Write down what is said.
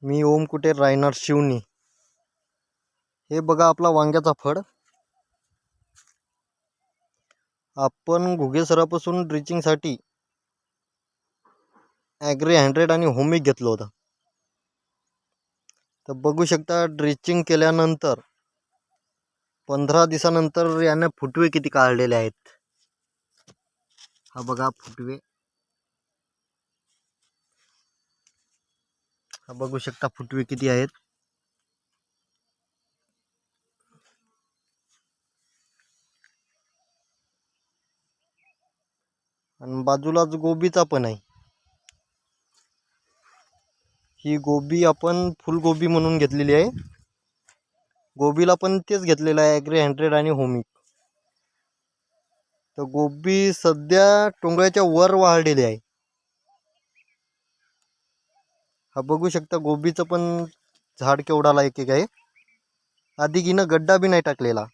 मी ओम कुटेर राहणार शिवनी. हे बघा आपला वांग्याचा फळ. आपण घुगे सरापासून ड्रिचिंगसाठी ॲग्री 100 आणि होमिक घेतलं होतं. तर बघू शकता ड्रिचिंग केल्यानंतर 15 दिवसानंतर याने फुटवे किती काढलेले आहेत. हा बघा फुटवे. हा बघू शकता फुटवे किती आहेत. आणि बाजूलाच गोबीचा पण आहे. ही गोबी आपण फुलगोबी म्हणून घेतलेली आहे. गोबीला पण तेच घेतलेलं आहे ॲग्री 100 आणि होमिक. तर गोबी सध्या टोंगळ्याच्या वर वाढलेली आहे. हा बघू शकता गोबीचं पण झाड केवढाला एक एक आहे. आधी हिनं गड्डा बी नाही टाकलेला.